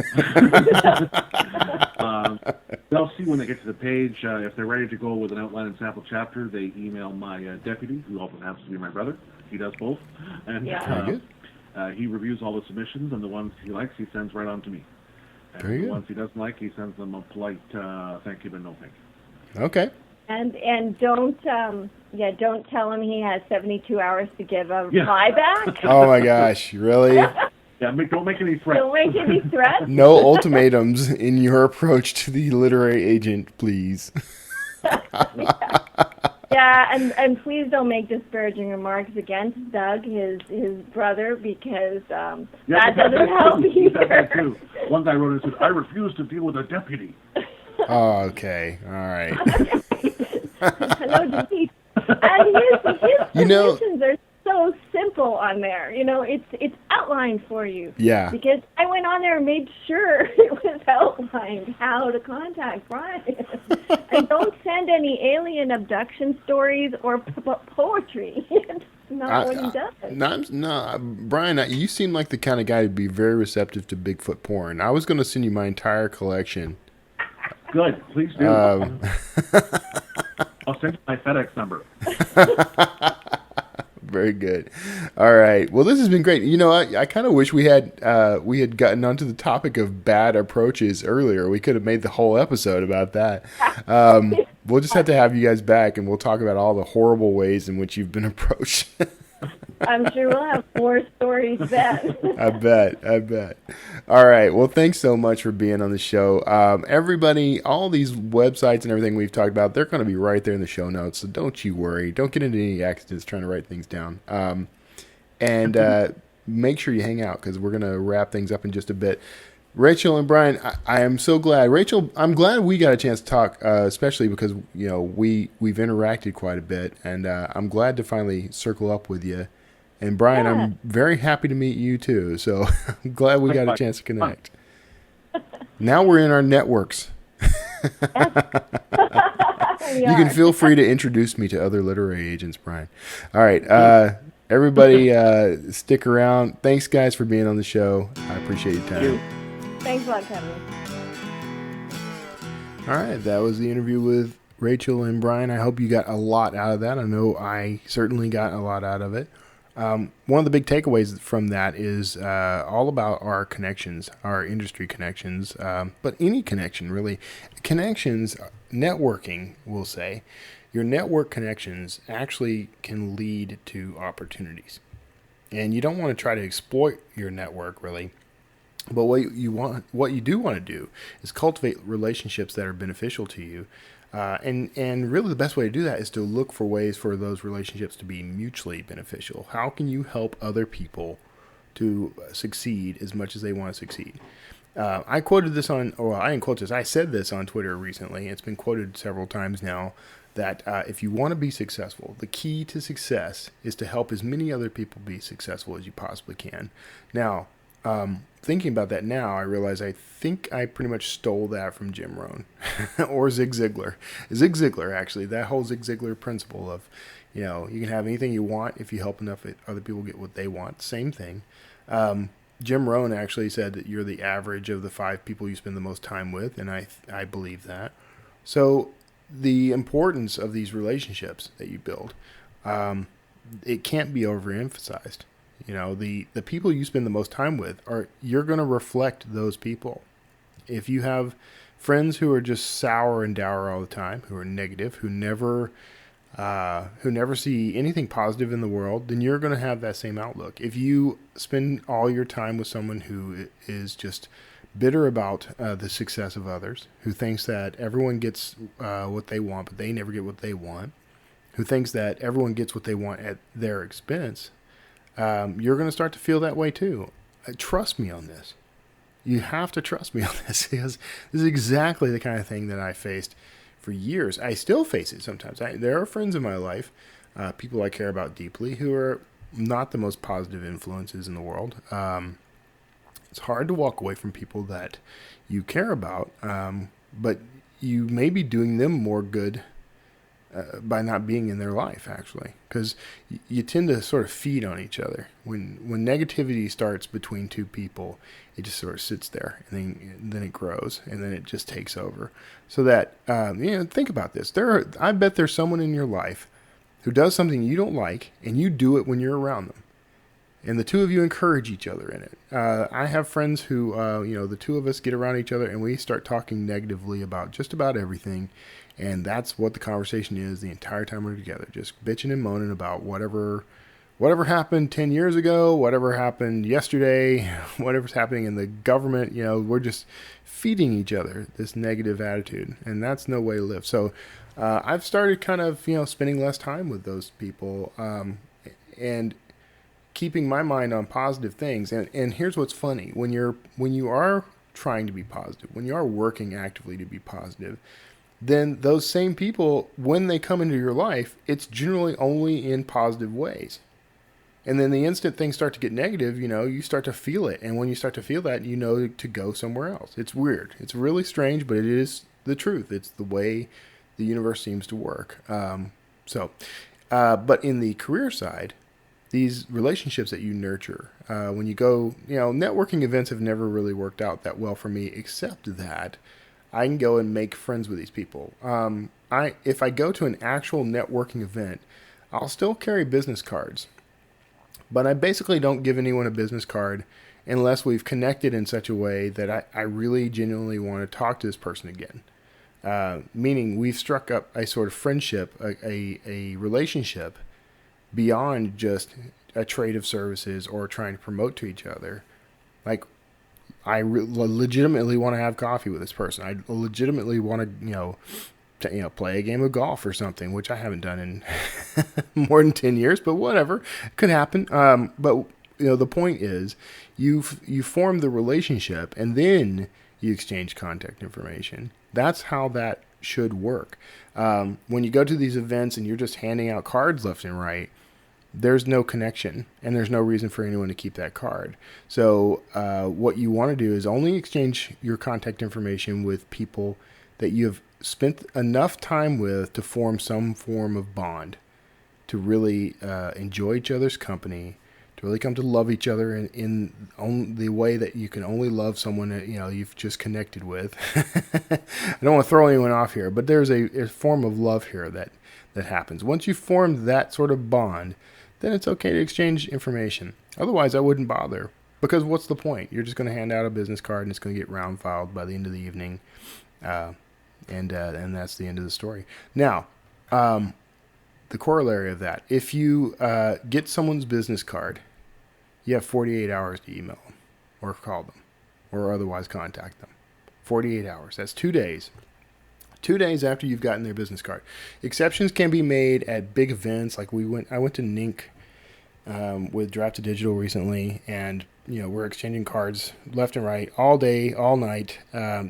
They'll see when they get to the page. If they're ready to go with an outline and sample chapter, they email my deputy, who also happens to be my brother. He does both. And Very good. he reviews all the submissions, and the ones he likes, he sends right on to me. And Very the good. ones he doesn't like, he sends them a polite thank you, but no thank you. Okay. And don't tell him he has 72 hours to give a reply back. Oh my gosh, really? Yeah, don't make any threats. Don't make any threats. No ultimatums in your approach to the literary agent, please. Yeah, and please don't make disparaging remarks against Doug, his brother, because that doesn't help either. That too. One guy wrote and said, "I refuse to deal with a deputy." Oh, okay. All right. Hello, Denise. And his submissions are so simple on there. It's outlined for you. Yeah. Because I went on there and made sure it was outlined how to contact Brian. And don't send any alien abduction stories or poetry. It's not what he does. No, Brian, you seem like the kind of guy to be very receptive to Bigfoot porn. I was going to send you my entire collection. Good, please do. I'll send you my FedEx number. Very good. All right. Well, this has been great. I kind of wish we had gotten onto the topic of bad approaches earlier. We could have made the whole episode about that. We'll just have to have you guys back, and we'll talk about all the horrible ways in which you've been approached. I'm sure we'll have more stories then. I bet. All right. Well, thanks so much for being on the show. Everybody, all these websites and everything we've talked about, they're going to be right there in the show notes. So don't you worry. Don't get into any accidents trying to write things down. And make sure you hang out because we're going to wrap things up in just a bit. Rachel and Brian, I am so glad. Rachel, I'm glad we got a chance to talk, especially because we've interacted quite a bit, and I'm glad to finally circle up with you. And Brian, I'm very happy to meet you too. So I'm glad we got a chance to connect. Now we're in our networks. You can feel free to introduce me to other literary agents, Brian. All right. Everybody stick around. Thanks, guys, for being on the show. I appreciate your time. Thanks a lot, Kevin. All right. That was the interview with Rachel and Brian. I hope you got a lot out of that. I know I certainly got a lot out of it. One of the big takeaways from that is all about our connections, our industry connections, but any connection really. Connections, networking, we'll say. Your network connections actually can lead to opportunities. And you don't want to try to exploit your network really. But what you do want to do is cultivate relationships that are beneficial to you. And really the best way to do that is to look for ways for those relationships to be mutually beneficial. How can you help other people to succeed as much as they want to succeed? I quoted this I didn't quote this. I said this on Twitter recently. It's been quoted several times now that if you want to be successful, the key to success is to help as many other people be successful as you possibly can. Now, thinking about that now, I realize I think I pretty much stole that from Jim Rohn or Zig Ziglar. Zig Ziglar, actually, that whole Zig Ziglar principle of, you can have anything you want if you help enough other people get what they want. Same thing. Jim Rohn actually said that you're the average of the 5 people you spend the most time with, and I believe that. So the importance of these relationships that you build, it can't be overemphasized. The people you spend the most time with you're going to reflect those people. If you have friends who are just sour and dour all the time, who are negative, who never see anything positive in the world, then you're going to have that same outlook. If you spend all your time with someone who is just bitter about the success of others, who thinks that everyone gets what they want, but they never get what they want, who thinks that everyone gets what they want at their expense, you're going to start to feel that way too. Trust me on this. You have to trust me on this because this is exactly the kind of thing that I faced for years. I still face it sometimes. There are friends in my life, people I care about deeply, who are not the most positive influences in the world. It's hard to walk away from people that you care about, but you may be doing them more good by not being in their life, actually, because you tend to sort of feed on each other. When negativity starts between two people, it just sort of sits there, and then it grows, and then it just takes over. So that think about this. I bet there's someone in your life who does something you don't like, and you do it when you're around them. And the two of you encourage each other in it. I have friends who, the two of us get around each other and we start talking negatively about just about everything. And that's what the conversation is the entire time we're together. Just bitching and moaning about whatever happened 10 years ago, whatever happened yesterday, whatever's happening in the government. We're just feeding each other this negative attitude. And that's no way to live. So I've started kind of, spending less time with those people and keeping my mind on positive things. And here's what's funny. When you are trying to be positive, when you are working actively to be positive, then those same people, when they come into your life, it's generally only in positive ways. And then the instant things start to get negative, you start to feel it. And when you start to feel that, to go somewhere else. It's weird. It's really strange, but it is the truth. It's the way the universe seems to work. But in the career side, these relationships that you nurture, when you go, networking events have never really worked out that well for me, except that I can go and make friends with these people. If I go to an actual networking event, I'll still carry business cards, but I basically don't give anyone a business card unless we've connected in such a way that I really genuinely want to talk to this person again. Meaning we've struck up a sort of friendship, a relationship beyond just a trade of services or trying to promote to each other. Like, I legitimately want to have coffee with this person. I legitimately want to, play a game of golf or something, which I haven't done in more than 10 years, but whatever, could happen. But the point is you form the relationship and then you exchange contact information. That's how that should work. When you go to these events and you're just handing out cards left and right, there's no connection and there's no reason for anyone to keep that card. So what you want to do is only exchange your contact information with people that you have spent enough time with to form some form of bond, to really enjoy each other's company, to really come to love each other in the way that you can only love someone that you've just connected with. I don't want to throw anyone off here, but there's a form of love here that happens. Once you form that sort of bond, then it's okay to exchange information. Otherwise, I wouldn't bother, because what's the point? You're just going to hand out a business card and it's going to get round filed by the end of the evening, and that's the end of the story. Now, the corollary of that, if you get someone's business card, you have 48 hours to email them or call them or otherwise contact them. 48 hours. That's 2 days. 2 days after you've gotten their business card. Exceptions can be made at big events. Like I went to NINC with Draft to Digital recently, and we're exchanging cards left and right all day, all night.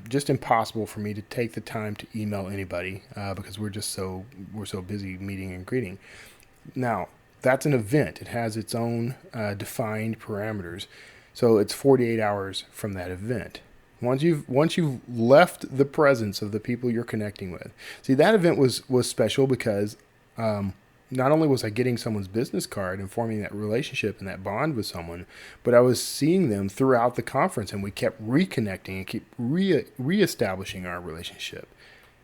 Just impossible for me to take the time to email anybody because we're so busy meeting and greeting. Now, that's an event. It has its own defined parameters. So it's 48 hours from that event. Once you've left the presence of the people you're connecting with. See, that event was special because not only was I getting someone's business card and forming that relationship and that bond with someone, but I was seeing them throughout the conference, and we kept reconnecting and keep reestablishing our relationship.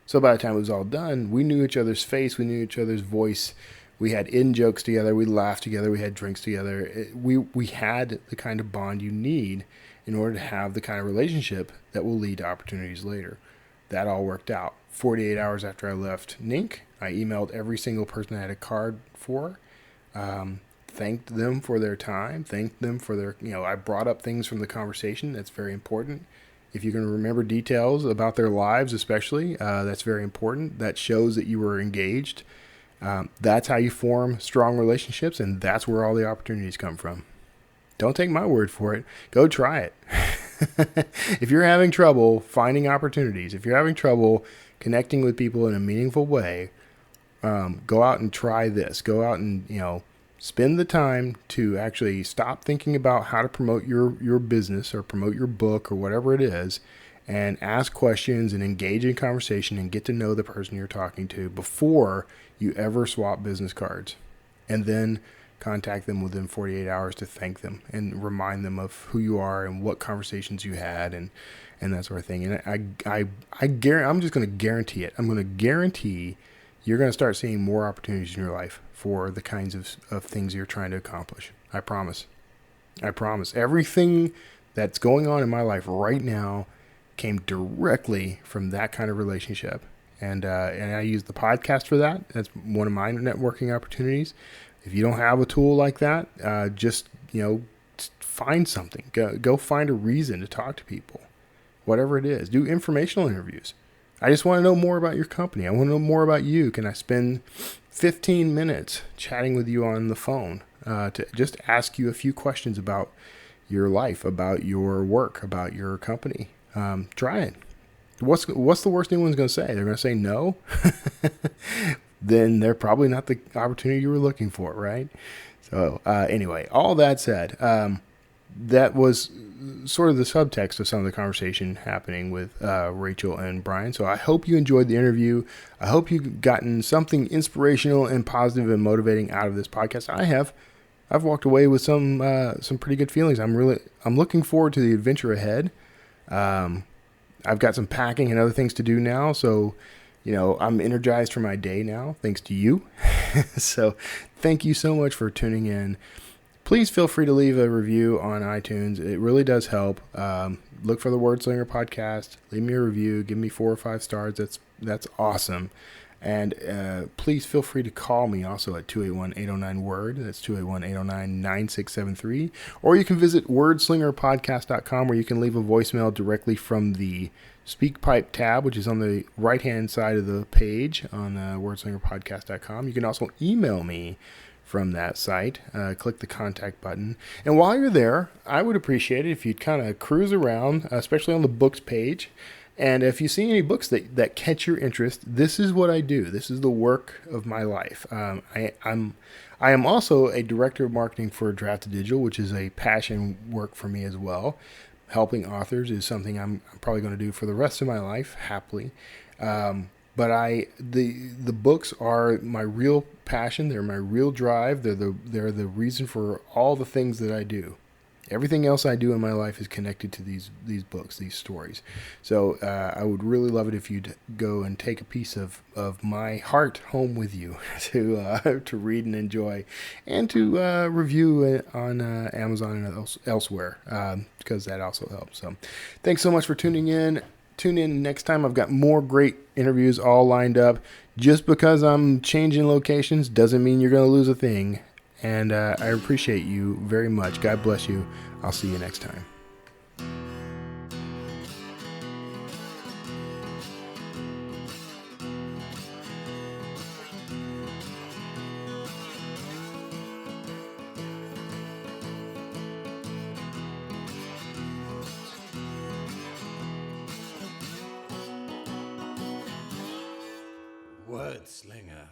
So by the time it was all done, we knew each other's face, we knew each other's voice. We had in-jokes together, we laughed together, we had drinks together. We had the kind of bond you need in order to have the kind of relationship that will lead to opportunities later. That all worked out. 48 hours after I left NINC, I emailed every single person I had a card for, thanked them for their time, thanked them for their, I brought up things from the conversation. That's very important. If you can remember details about their lives especially, that's very important. That shows that you were engaged. That's how you form strong relationships, and that's where all the opportunities come from. Don't take my word for it. Go try it. If you're having trouble finding opportunities, if you're having trouble connecting with people in a meaningful way, go out and try this. Go out and, spend the time to actually stop thinking about how to promote your business or promote your book or whatever it is, and ask questions and engage in conversation and get to know the person you're talking to before you ever swap business cards. And then contact them within 48 hours to thank them and remind them of who you are and what conversations you had and that sort of thing. And I guarantee, I'm just going to guarantee it. I'm going to guarantee you're going to start seeing more opportunities in your life for the kinds of things you're trying to accomplish. I promise. I promise. Everything that's going on in my life right now came directly from that kind of relationship. And I use the podcast for that. That's one of my networking opportunities. If you don't have a tool like that, just, find something. Go find a reason to talk to people. Whatever it is. Do informational interviews. I just want to know more about your company. I want to know more about you. Can I spend 15 minutes chatting with you on the phone to just ask you a few questions about your life, about your work, about your company? Try it. What's the worst anyone's going to say? They're going to say no. Then they're probably not the opportunity you were looking for, right? So anyway, all that said, that was sort of the subtext of some of the conversation happening with Rachel and Brian. So I hope you enjoyed the interview. I hope you've gotten something inspirational and positive and motivating out of this podcast. I have. I've walked away with some pretty good feelings. I'm looking forward to the adventure ahead. I've got some packing and other things to do now, so I'm energized for my day now, thanks to you. So thank you so much for tuning in. Please feel free to leave a review on iTunes. It really does help. Look for the Word Slinger podcast. Leave me a review. Give me 4 or 5 stars. That's awesome. And please feel free to call me also at 281-809-WORD. That's 281-809-9673. Or you can visit wordslingerpodcast.com, where you can leave a voicemail directly from the SpeakPipe tab, which is on the right-hand side of the page on wordslingerpodcast.com. You can also email me from that site. Click the contact button. And while you're there, I would appreciate it if you'd kind of cruise around, especially on the books page. And if you see any books that catch your interest, this is what I do. This is the work of my life. I am also a director of marketing for Draft Digital, which is a passion work for me as well. Helping authors is something I'm probably going to do for the rest of my life, happily. But the books are my real passion. They're my real drive. They're the reason for all the things that I do. Everything else I do in my life is connected to these books, these stories. So I would really love it if you'd go and take a piece of my heart home with you to read and enjoy, and to review it on Amazon and elsewhere, because that also helps. So thanks so much for tuning in. Tune in next time. I've got more great interviews all lined up. Just because I'm changing locations doesn't mean you're going to lose a thing. And I appreciate you very much. God bless you. I'll see you next time. Word Slinger.